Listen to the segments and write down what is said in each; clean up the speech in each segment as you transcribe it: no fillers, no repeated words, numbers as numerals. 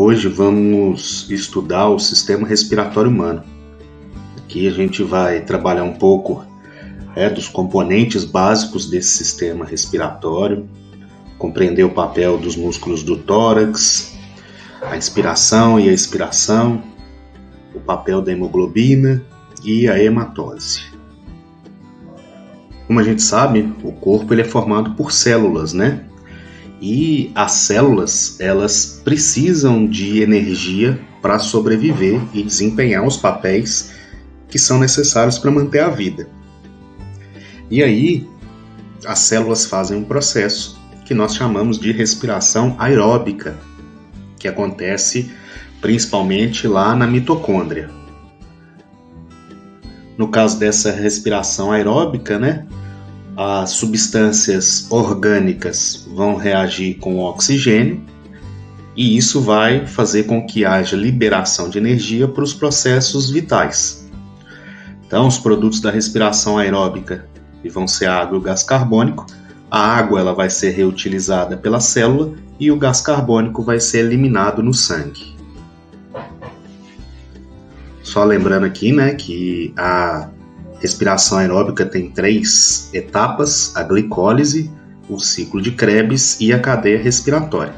Hoje vamos estudar o sistema respiratório humano. Aqui a gente vai trabalhar um pouco dos componentes básicos desse sistema respiratório, compreender o papel dos músculos do tórax, a inspiração e a expiração, o papel da hemoglobina e a hematose. Como a gente sabe, o corpo ele é formado por células, né? E as células, elas precisam de energia para sobreviver e desempenhar os papéis que são necessários para manter a vida. E aí, as células fazem um processo que nós chamamos de respiração aeróbica, que acontece principalmente lá na mitocôndria. No caso dessa respiração aeróbica, né? As substâncias orgânicas vão reagir com o oxigênio e isso vai fazer com que haja liberação de energia para os processos vitais. Então, os produtos da respiração aeróbica vão ser a água e o gás carbônico. A água ela vai ser reutilizada pela célula e o gás carbônico vai ser eliminado no sangue. Só lembrando aqui, né, que a respiração aeróbica tem 3 etapas: a glicólise, o ciclo de Krebs e a cadeia respiratória.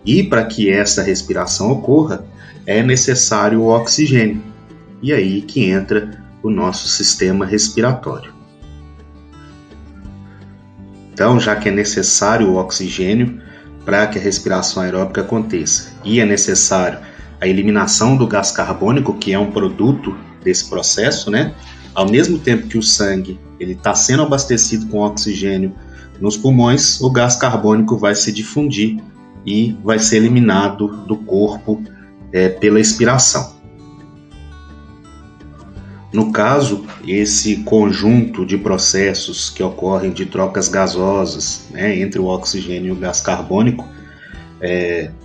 E para que essa respiração ocorra, é necessário o oxigênio. E aí que entra o nosso sistema respiratório. Então, já que é necessário o oxigênio para que a respiração aeróbica aconteça, e é necessário a eliminação do gás carbônico, que é um produto desse processo, né? Ao mesmo tempo que o sangue está sendo abastecido com oxigênio nos pulmões, o gás carbônico vai se difundir e vai ser eliminado do corpo pela expiração. No caso, esse conjunto de processos que ocorrem de trocas gasosas, né, entre o oxigênio e o gás carbônico,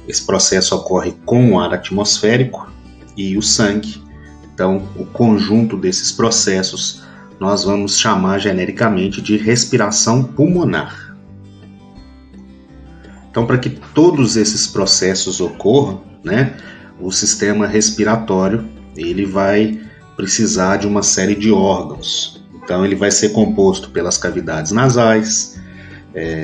esse processo ocorre com o ar atmosférico e o sangue. Então, o conjunto desses processos nós vamos chamar genericamente de respiração pulmonar. Então, para que todos esses processos ocorram, né, o sistema respiratório ele vai precisar de uma série de órgãos. Então, ele vai ser composto pelas cavidades nasais,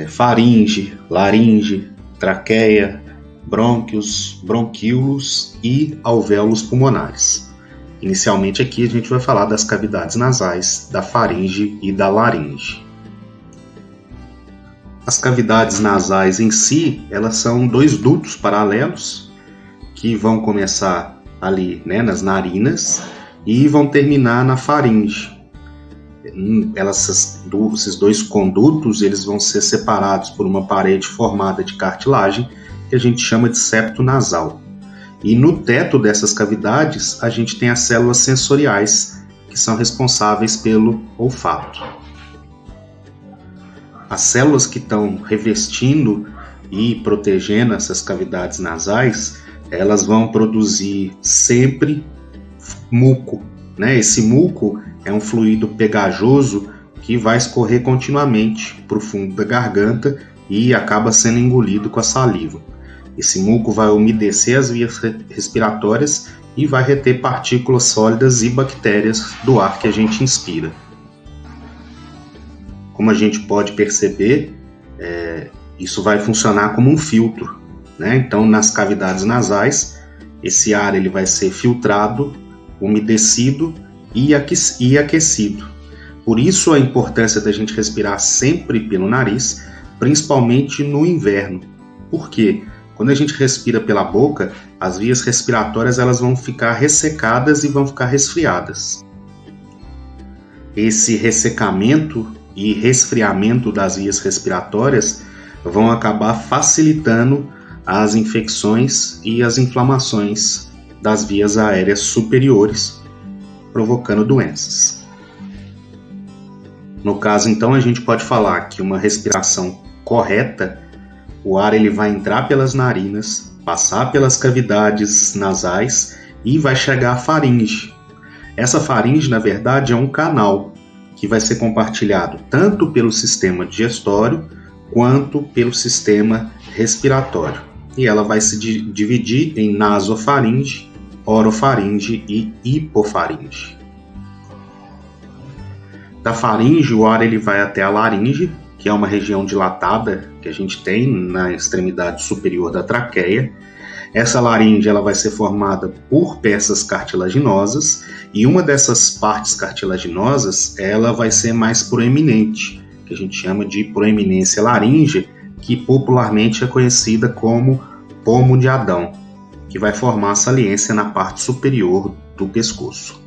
faringe, laringe, traqueia, brônquios, bronquíolos e alvéolos pulmonares. Inicialmente aqui a gente vai falar das cavidades nasais, da faringe e da laringe. As cavidades nasais em si, elas são 2 dutos paralelos que vão começar ali, né, nas narinas e vão terminar na faringe. Esses 2 condutos eles vão ser separados por uma parede formada de cartilagem que a gente chama de septo nasal. E no teto dessas cavidades, a gente tem as células sensoriais, que são responsáveis pelo olfato. As células que estão revestindo e protegendo essas cavidades nasais, elas vão produzir sempre muco, né? Esse muco é um fluido pegajoso que vai escorrer continuamente para o fundo da garganta e acaba sendo engolido com a saliva. Esse muco vai umedecer as vias respiratórias e vai reter partículas sólidas e bactérias do ar que a gente inspira. Como a gente pode perceber, isso vai funcionar como um filtro, né? Então, nas cavidades nasais, esse ar ele vai ser filtrado, umedecido e aquecido. Por isso a importância da gente respirar sempre pelo nariz, principalmente no inverno. Por quê? Quando a gente respira pela boca, as vias respiratórias elas vão ficar ressecadas e vão ficar resfriadas. Esse ressecamento e resfriamento das vias respiratórias vão acabar facilitando as infecções e as inflamações das vias aéreas superiores, provocando doenças. No caso, então, a gente pode falar que uma respiração correta, o ar ele vai entrar pelas narinas, passar pelas cavidades nasais e vai chegar à faringe. Essa faringe, na verdade, é um canal que vai ser compartilhado tanto pelo sistema digestório quanto pelo sistema respiratório. e ela vai se dividir em nasofaringe, orofaringe e hipofaringe. Da faringe, o ar ele vai até a laringe, que é uma região dilatada que a gente tem na extremidade superior da traqueia. Essa laringe ela vai ser formada por peças cartilaginosas, e uma dessas partes cartilaginosas ela vai ser mais proeminente, que a gente chama de proeminência laríngea, que popularmente é conhecida como pomo de Adão, que vai formar a saliência na parte superior do pescoço.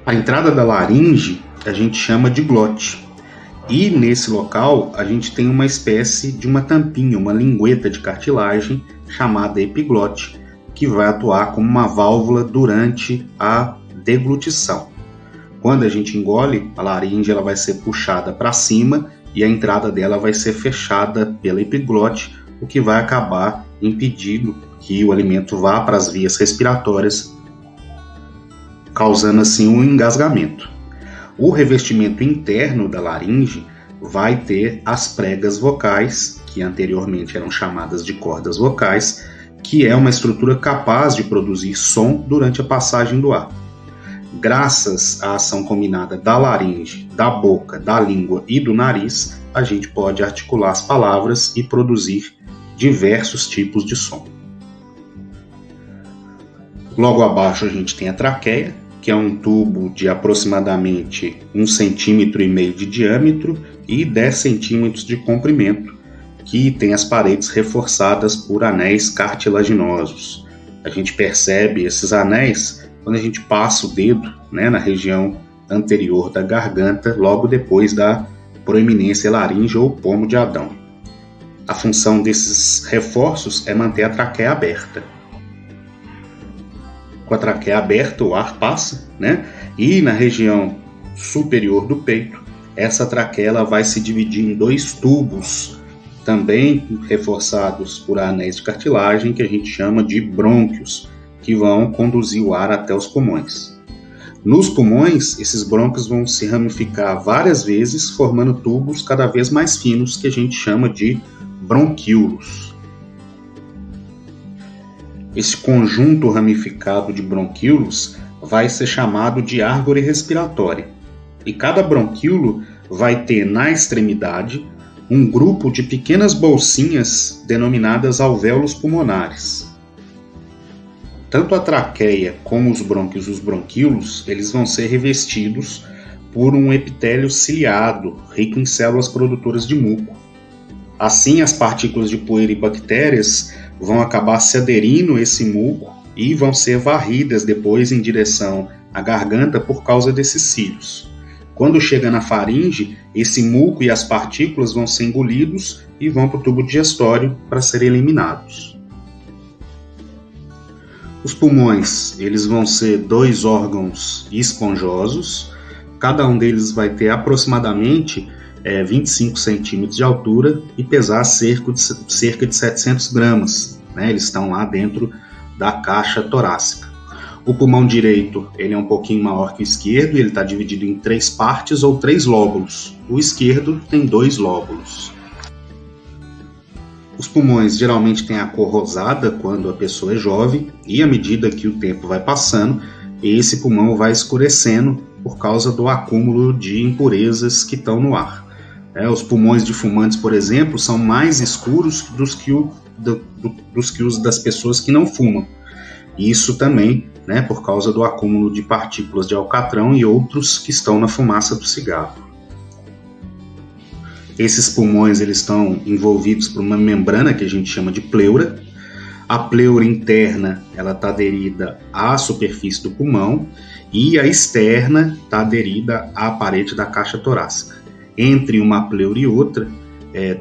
A entrada da laringe a gente chama de glote, e nesse local a gente tem uma espécie de uma tampinha, uma lingueta de cartilagem chamada epiglote, que vai atuar como uma válvula durante a deglutição. Quando a gente engole, a laringe ela vai ser puxada para cima e a entrada dela vai ser fechada pela epiglote, o que vai acabar impedindo que o alimento vá para as vias respiratórias, causando assim um engasgamento. O revestimento interno da laringe vai ter as pregas vocais, que anteriormente eram chamadas de cordas vocais, que é uma estrutura capaz de produzir som durante a passagem do ar. Graças à ação combinada da laringe, da boca, da língua e do nariz, a gente pode articular as palavras e produzir diversos tipos de som. Logo abaixo a gente tem a traqueia, que é um tubo de aproximadamente 1,5 cm de diâmetro e 10 centímetros de comprimento, que tem as paredes reforçadas por anéis cartilaginosos. A gente percebe esses anéis quando a gente passa o dedo, na região anterior da garganta, logo depois da proeminência laríngea ou pomo de Adão. A função desses reforços é manter a traqueia aberta. Com a traqueia aberta, o ar passa, e na região superior do peito, essa traqueia ela vai se dividir em 2 tubos, também reforçados por anéis de cartilagem, que a gente chama de brônquios, que vão conduzir o ar até os pulmões. Nos pulmões, esses brônquios vão se ramificar várias vezes, formando tubos cada vez mais finos, que a gente chama de bronquíolos. Esse conjunto ramificado de bronquíolos vai ser chamado de árvore respiratória. E cada bronquíolo vai ter na extremidade um grupo de pequenas bolsinhas denominadas alvéolos pulmonares. Tanto a traqueia como os brônquios e os bronquíolos, eles vão ser revestidos por um epitélio ciliado, rico em células produtoras de muco. Assim, as partículas de poeira e bactérias vão acabar se aderindo a esse muco e vão ser varridas depois em direção à garganta por causa desses cílios. Quando chega na faringe, esse muco e as partículas vão ser engolidos e vão para o tubo digestório para serem eliminados. Os pulmões, eles vão ser 2 órgãos esponjosos, cada um deles vai ter aproximadamente 25 centímetros de altura e pesar cerca de 700 gramas. Eles estão lá dentro da caixa torácica. O pulmão direito ele é um pouquinho maior que o esquerdo e ele está dividido em 3 partes ou 3 lóbulos. O esquerdo tem 2 lóbulos. Os pulmões geralmente têm a cor rosada quando a pessoa é jovem e à medida que o tempo vai passando, esse pulmão vai escurecendo por causa do acúmulo de impurezas que estão no ar. Os pulmões de fumantes, por exemplo, são mais escuros dos que os das pessoas que não fumam. Isso também, por causa do acúmulo de partículas de alcatrão e outros que estão na fumaça do cigarro. Esses pulmões eles estão envolvidos por uma membrana que a gente chama de pleura. A pleura interna ela está aderida à superfície do pulmão e a externa está aderida à parede da caixa torácica. Entre uma pleura e outra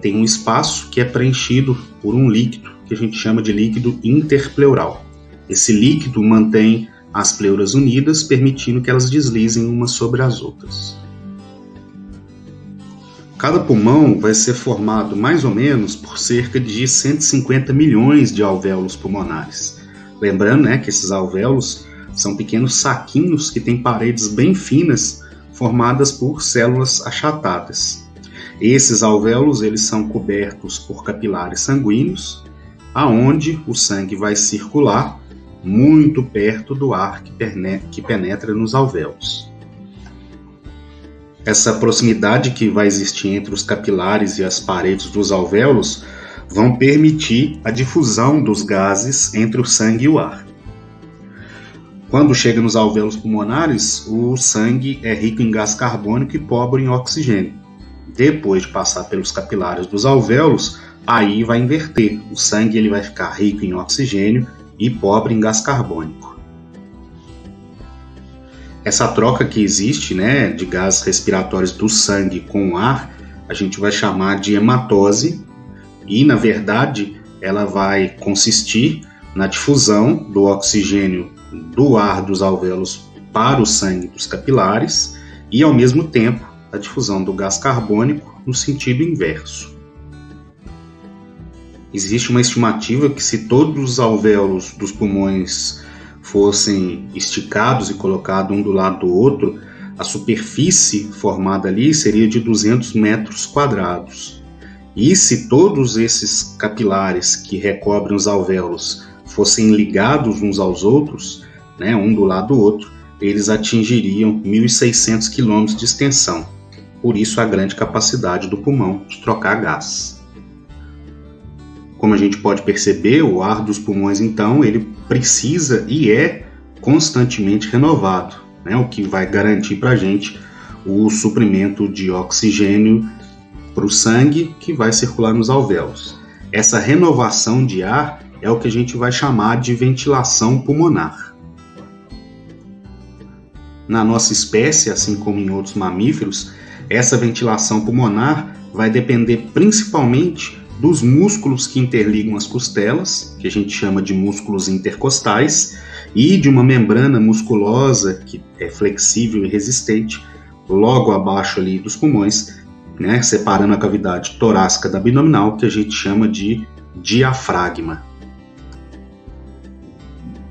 tem um espaço que é preenchido por um líquido que a gente chama de líquido interpleural. Esse líquido mantém as pleuras unidas, permitindo que elas deslizem umas sobre as outras. Cada pulmão vai ser formado mais ou menos por cerca de 150 milhões de alvéolos pulmonares. Lembrando que esses alvéolos são pequenos saquinhos que têm paredes bem finas, formadas por células achatadas. Esses alvéolos eles são cobertos por capilares sanguíneos aonde o sangue vai circular muito perto do ar que penetra nos alvéolos. Essa proximidade que vai existir entre os capilares e as paredes dos alvéolos vão permitir a difusão dos gases entre o sangue e o ar. Quando chega nos alvéolos pulmonares, o sangue é rico em gás carbônico e pobre em oxigênio. Depois de passar pelos capilares dos alvéolos, aí vai inverter. O sangue ele vai ficar rico em oxigênio e pobre em gás carbônico. Essa troca que existe, né, de gases respiratórios do sangue com o ar, a gente vai chamar de hematose e, na verdade, ela vai consistir na difusão do oxigênio do ar dos alvéolos para o sangue dos capilares e, ao mesmo tempo, a difusão do gás carbônico no sentido inverso. Existe uma estimativa que, se todos os alvéolos dos pulmões fossem esticados e colocados um do lado do outro, a superfície formada ali seria de 200 metros quadrados. E se todos esses capilares que recobrem os alvéolos fossem ligados uns aos outros, né, um do lado do outro, eles atingiriam 1.600 quilômetros de extensão. Por isso a grande capacidade do pulmão de trocar gás. Como a gente pode perceber, o ar dos pulmões, então, ele precisa e é constantemente renovado, né, o que vai garantir para a gente o suprimento de oxigênio para o sangue que vai circular nos alvéolos. Essa renovação de ar é o que a gente vai chamar de ventilação pulmonar. Na nossa espécie, assim como em outros mamíferos, essa ventilação pulmonar vai depender principalmente dos músculos que interligam as costelas, que a gente chama de músculos intercostais, e de uma membrana musculosa que é flexível e resistente logo abaixo ali dos pulmões, né, separando a cavidade torácica da abdominal, que a gente chama de diafragma.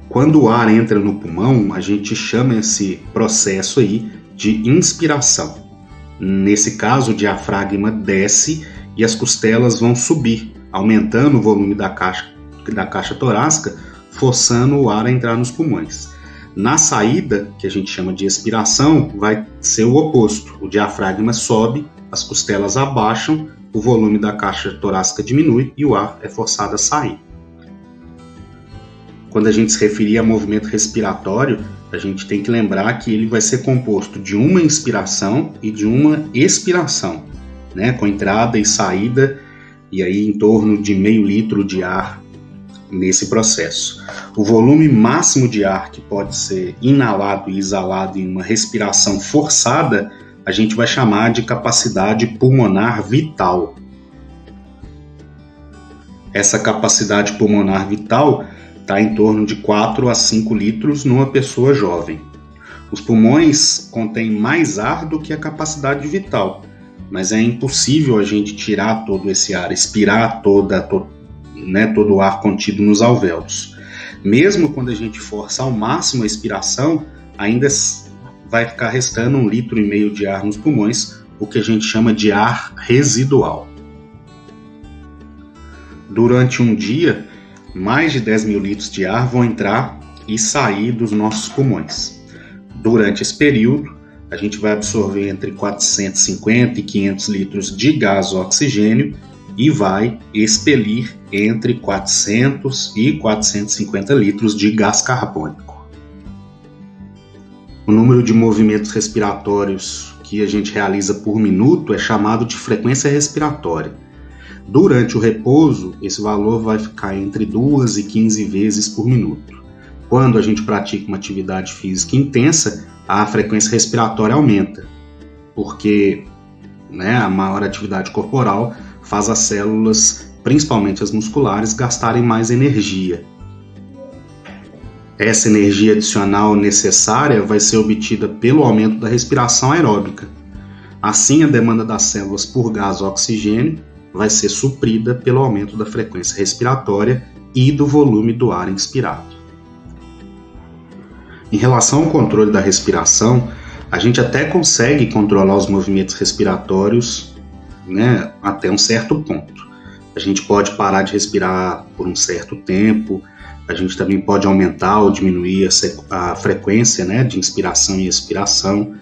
Quando o ar entra no pulmão, a gente chama esse processo aí de inspiração. Nesse caso, o diafragma desce e as costelas vão subir, aumentando o volume da caixa torácica, forçando o ar a entrar nos pulmões. Na saída, que a gente chama de expiração, vai ser o oposto. O diafragma sobe, as costelas abaixam, o volume da caixa torácica diminui e o ar é forçado a sair. Quando a gente se referir a movimento respiratório, a gente tem que lembrar que ele vai ser composto de uma inspiração e de uma expiração, né, com entrada e saída, e aí em torno de meio litro de ar nesse processo. O volume máximo de ar que pode ser inalado e exalado em uma respiração forçada, a gente vai chamar de capacidade pulmonar vital. Essa capacidade pulmonar vital está em torno de 4 a 5 litros numa pessoa jovem. Os pulmões contêm mais ar do que a capacidade vital, mas é impossível a gente tirar todo esse ar, expirar todo o ar contido nos alvéolos. Mesmo quando a gente força ao máximo a expiração, ainda vai ficar restando 1,5 litro de ar nos pulmões, o que a gente chama de ar residual. Durante um dia, mais de 10 mil litros de ar vão entrar e sair dos nossos pulmões. Durante esse período, a gente vai absorver entre 450 e 500 litros de gás oxigênio e vai expelir entre 400 e 450 litros de gás carbônico. O número de movimentos respiratórios que a gente realiza por minuto é chamado de frequência respiratória. Durante o repouso, esse valor vai ficar entre 2 e 15 vezes por minuto. Quando a gente pratica uma atividade física intensa, a frequência respiratória aumenta, porque a maior atividade corporal faz as células, principalmente as musculares, gastarem mais energia. Essa energia adicional necessária vai ser obtida pelo aumento da respiração aeróbica. Assim, a demanda das células por gás oxigênio vai ser suprida pelo aumento da frequência respiratória e do volume do ar inspirado. Em relação ao controle da respiração, a gente até consegue controlar os movimentos respiratórios, até um certo ponto. A gente pode parar de respirar por um certo tempo, a gente também pode aumentar ou diminuir a frequência, né, de inspiração e expiração.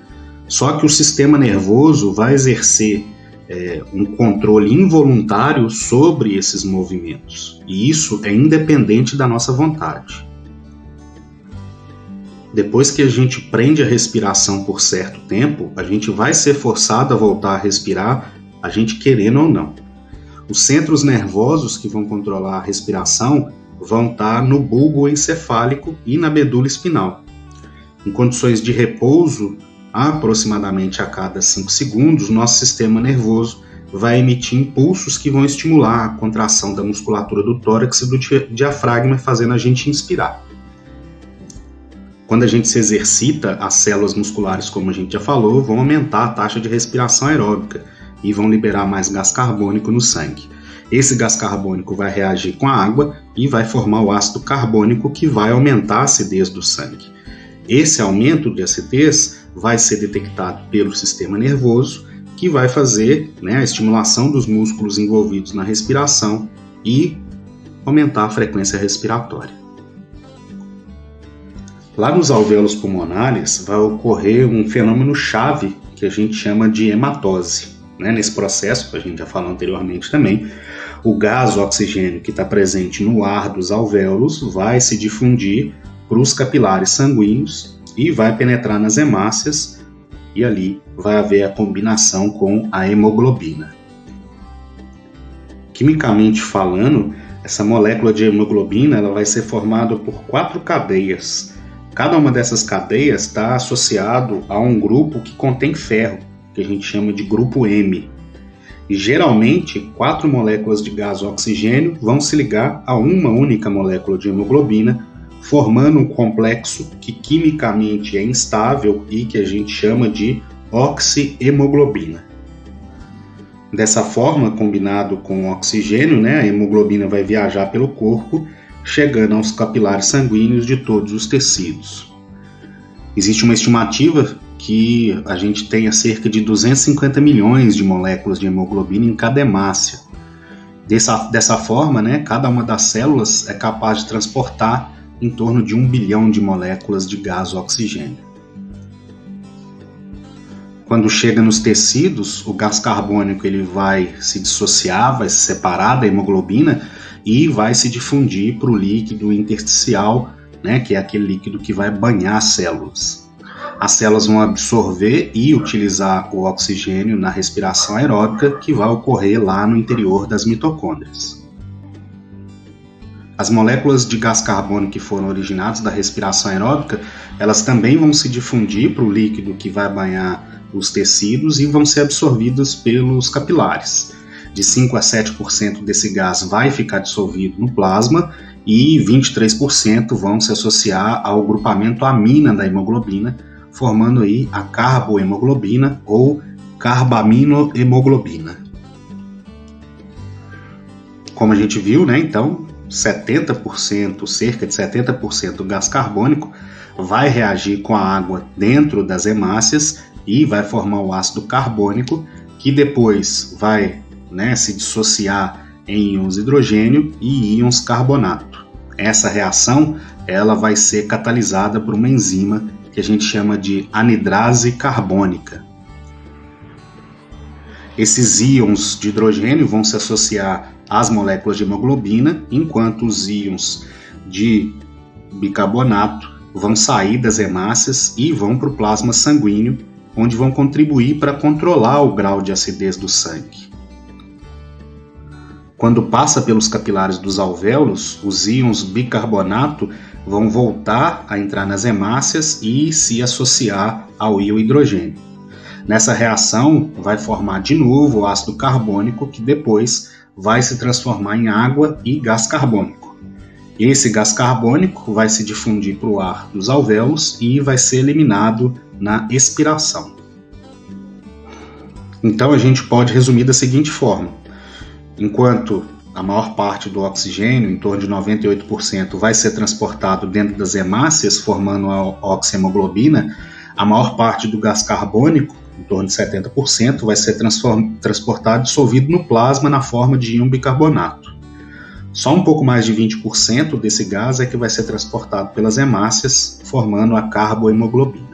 Só que o sistema nervoso vai exercer um controle involuntário sobre esses movimentos, e isso é independente da nossa vontade. Depois que a gente prende a respiração por certo tempo, a gente vai ser forçado a voltar a respirar, a gente querendo ou não. Os centros nervosos que vão controlar a respiração vão estar no bulbo encefálico e na medula espinal. Em condições de repouso, aproximadamente a cada 5 segundos, nosso sistema nervoso vai emitir impulsos que vão estimular a contração da musculatura do tórax e do diafragma, fazendo a gente inspirar. Quando a gente se exercita, as células musculares, como a gente já falou, vão aumentar a taxa de respiração aeróbica e vão liberar mais gás carbônico no sangue. Esse gás carbônico vai reagir com a água e vai formar o ácido carbônico, que vai aumentar a acidez do sangue. Esse aumento de acidez vai ser detectado pelo sistema nervoso, que vai fazer, a estimulação dos músculos envolvidos na respiração e aumentar a frequência respiratória. Lá nos alvéolos pulmonares vai ocorrer um fenômeno chave que a gente chama de hematose. Nesse processo, que a gente já falou anteriormente também, o gás oxigênio que está presente no ar dos alvéolos vai se difundir para os capilares sanguíneos e vai penetrar nas hemácias, e ali vai haver a combinação com a hemoglobina. Quimicamente falando, essa molécula de hemoglobina ela vai ser formada por 4 cadeias. Cada uma dessas cadeias está associado a um grupo que contém ferro, que a gente chama de grupo M. E geralmente, 4 moléculas de gás oxigênio vão se ligar a uma única molécula de hemoglobina, formando um complexo que quimicamente é instável e que a gente chama de oxihemoglobina. Dessa forma, combinado com o oxigênio, a hemoglobina vai viajar pelo corpo, chegando aos capilares sanguíneos de todos os tecidos. Existe uma estimativa que a gente tenha cerca de 250 milhões de moléculas de hemoglobina em cada hemácia. Dessa forma, cada uma das células é capaz de transportar em torno de 1 bilhão de moléculas de gás oxigênio. Quando chega nos tecidos, o gás carbônico ele vai se dissociar, vai se separar da hemoglobina e vai se difundir para o líquido intersticial, que é aquele líquido que vai banhar as células. As células vão absorver e utilizar o oxigênio na respiração aeróbica, que vai ocorrer lá no interior das mitocôndrias. As moléculas de gás carbônico que foram originadas da respiração aeróbica, elas também vão se difundir para o líquido que vai banhar os tecidos e vão ser absorvidas pelos capilares. De 5 a 7% desse gás vai ficar dissolvido no plasma e 23% vão se associar ao grupamento amina da hemoglobina, formando aí a carbohemoglobina ou carbaminohemoglobina. Como a gente viu, então, 70%, cerca de 70% do gás carbônico vai reagir com a água dentro das hemácias e vai formar o ácido carbônico, que depois vai se dissociar em íons hidrogênio e íons carbonato. Essa reação ela vai ser catalisada por uma enzima que a gente chama de anidrase carbônica. Esses íons de hidrogênio vão se associar às moléculas de hemoglobina, enquanto os íons de bicarbonato vão sair das hemácias e vão para o plasma sanguíneo, onde vão contribuir para controlar o grau de acidez do sangue. Quando passa pelos capilares dos alvéolos, os íons bicarbonato vão voltar a entrar nas hemácias e se associar ao íon hidrogênio. Nessa reação, vai formar de novo o ácido carbônico, que depois vai se transformar em água e gás carbônico. Esse gás carbônico vai se difundir para o ar dos alvéolos e vai ser eliminado na expiração. Então a gente pode resumir da seguinte forma: enquanto a maior parte do oxigênio, em torno de 98%, vai ser transportado dentro das hemácias, formando a oxihemoglobina, a maior parte do gás carbônico, em torno de 70%, vai ser transportado dissolvido no plasma na forma de íon bicarbonato. Só um pouco mais de 20% desse gás é que vai ser transportado pelas hemácias, formando a carbohemoglobina.